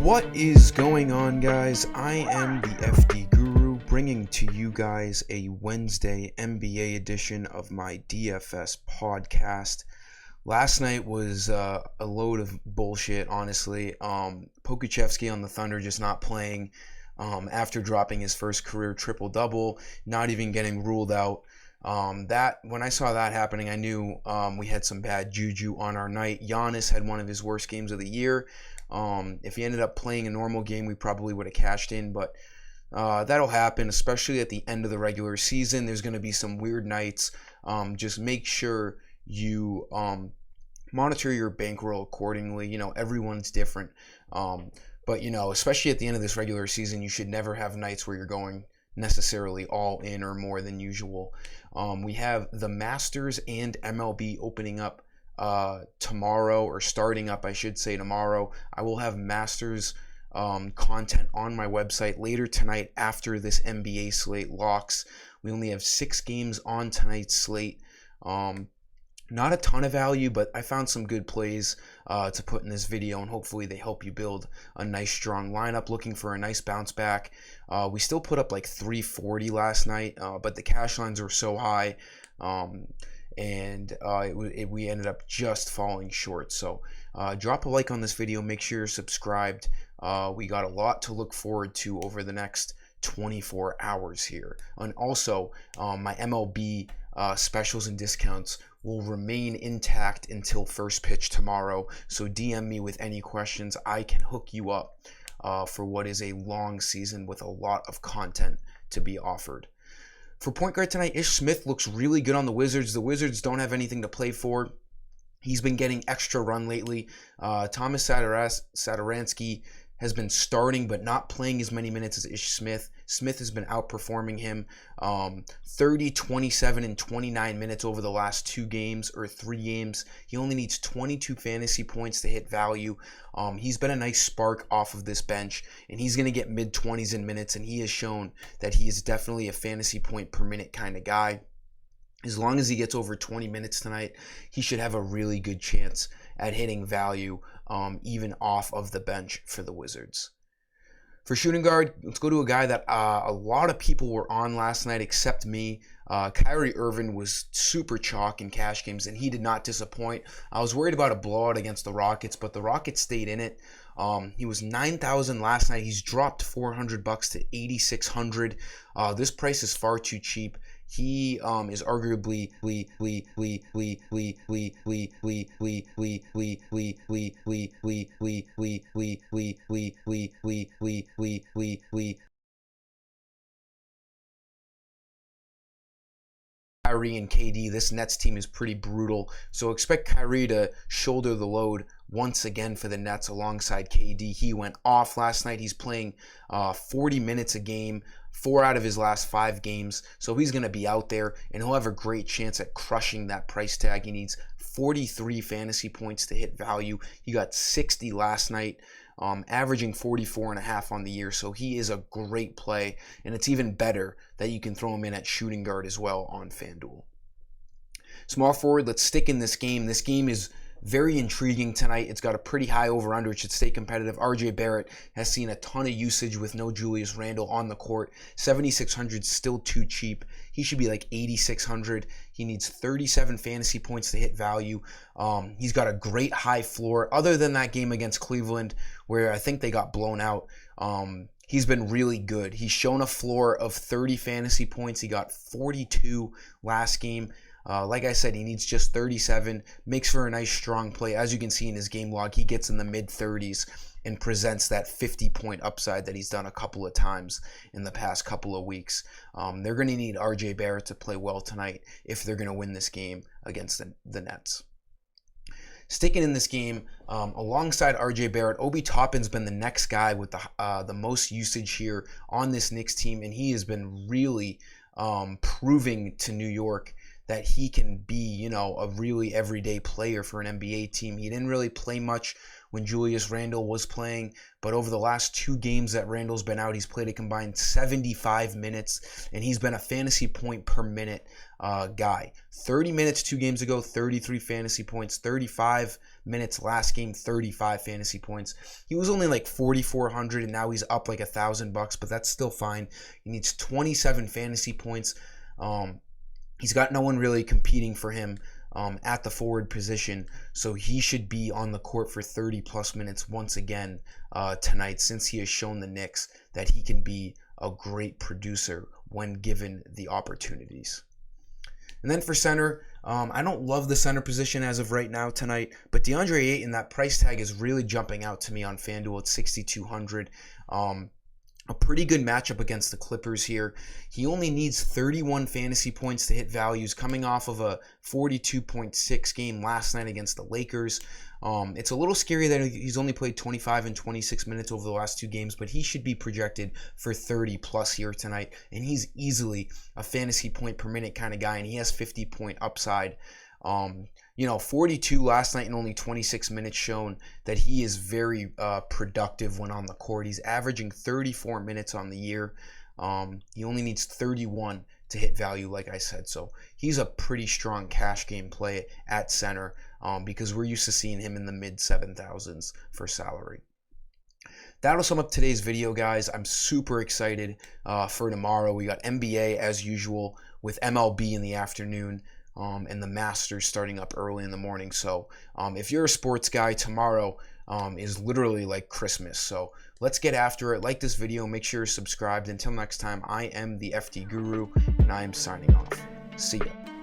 What is going on, guys? I am the FD Guru, bringing to you guys a Wednesday NBA edition of my DFS podcast. Last night was a load of bullshit, honestly. Pokuševski on the Thunder just not playing after dropping his first career triple-double, not even getting ruled out. When I saw that happening, I knew we had some bad juju on our night. Giannis had one of his worst games of the year. If he ended up playing a normal game, we probably would have cashed in, but that'll happen, especially at the end of the regular season. There's going to be some weird nights. Just make sure you monitor your bankroll accordingly. You know, everyone's different. But, you know, especially at the end of this regular season, you should never have nights where you're going necessarily all in or more than usual. We have the Masters and MLB opening up tomorrow, or starting up, I should say, tomorrow. I will have Masters content on my website later tonight after this NBA slate locks. We only have 6 games on tonight's slate. Not a ton of value, but I found some good plays to put in this video, and hopefully they help you build a nice, strong lineup. Looking for a nice bounce back. We still put up like 340 last night, but the cash lines were so high, and we ended up just falling short. So drop a like on this video. Make sure you're subscribed. We got a lot to look forward to over the next 24 hours here. And also, my MLB specials and discounts will remain intact until first pitch tomorrow. So DM me with any questions. I can hook you up for what is a long season with a lot of content to be offered. For point guard tonight, Ish Smith looks really good on the Wizards. The Wizards don't have anything to play for. He's been getting extra run lately. Thomas Satoransky has been starting but not playing as many minutes as Ish Smith. Smith has been outperforming him 30, 27, and 29 minutes over the last 2 games or 3 games. He only needs 22 fantasy points to hit value. He's been a nice spark off of this bench, and he's going to get mid-20s in minutes, and he has shown that he is definitely a fantasy point per minute kind of guy. As long as he gets over 20 minutes tonight, he should have a really good chance at hitting value even off of the bench for the Wizards. For shooting guard, let's go to a guy that a lot of people were on last night except me. Kyrie Irving was super chalk in cash games, and he did not disappoint. I was worried about a blowout against the Rockets, but the Rockets stayed in it. He was $9,000 last night. He's dropped $400 to $8,600. This price is far too cheap. He is arguably Kyrie and KD. This Nets team is pretty brutal, so expect Kyrie to shoulder the load once again for the Nets alongside KD. He went off last night. He's playing 40 minutes a game, 4 out of his last 5 games, so he's going to be out there, and he'll have a great chance at crushing that price tag. He needs 43 fantasy points to hit value. He got 60 last night, averaging 44.5 on the year, so he is a great play, and it's even better that you can throw him in at shooting guard as well on FanDuel. Small forward, let's stick in this game. This game is very intriguing tonight. It's got a pretty high over-under. It should stay competitive. RJ Barrett has seen a ton of usage with no Julius Randle on the court. 7,600 still too cheap. He should be like 8,600. He needs 37 fantasy points to hit value. He's got a great high floor. Other than that game against Cleveland, where I think they got blown out, he's been really good. He's shown a floor of 30 fantasy points. He got 42 last game. Like I said, he needs just 37. Makes for a nice strong play. As you can see in his game log, he gets in the mid-30s and presents that 50-point upside that he's done a couple of times in the past couple of weeks. They're going to need RJ Barrett to play well tonight if they're going to win this game against the Nets. Sticking in this game, alongside RJ Barrett, Obi Toppin's been the next guy with the most usage here on this Knicks team, and he has been really proving to New York that he can be, a really everyday player for an NBA team. He didn't really play much when Julius Randle was playing, but over the last 2 games that Randle's been out, he's played a combined 75 minutes, and he's been a fantasy point per minute guy. 30 minutes 2 games ago, 33 fantasy points. 35 minutes last game, 35 fantasy points. He was only like 4,400, and now he's up like $1,000, but that's still fine. He needs 27 fantasy points. He's got no one really competing for him at the forward position, so he should be on the court for 30 plus minutes once again tonight, since he has shown the Knicks that he can be a great producer when given the opportunities. And then for center, I don't love the center position as of right now tonight, but DeAndre Ayton, that price tag is really jumping out to me on FanDuel at $6,200. A pretty good matchup against the Clippers here. He only needs 31 fantasy points to hit values, coming off of a 42.6 game last night against the Lakers. It's a little scary that he's only played 25 and 26 minutes over the last 2 games, but he should be projected for 30 plus here tonight, and he's easily a fantasy point per minute kind of guy, and he has 50 point upside. 42 last night and only 26 minutes shown that he is very productive when on the court. He's averaging 34 minutes on the year. He only needs 31 to hit value, like I said. So he's a pretty strong cash game play at center because we're used to seeing him in the mid 7,000s for salary. That'll sum up today's video, guys. I'm super excited for tomorrow. We got NBA as usual with MLB in the afternoon. And the Masters starting up early in the morning. So if you're a sports guy, tomorrow is literally like Christmas. So let's get after it. Like this video. Make sure you're subscribed. Until next time, I am the FD Guru, and I am signing off. See ya.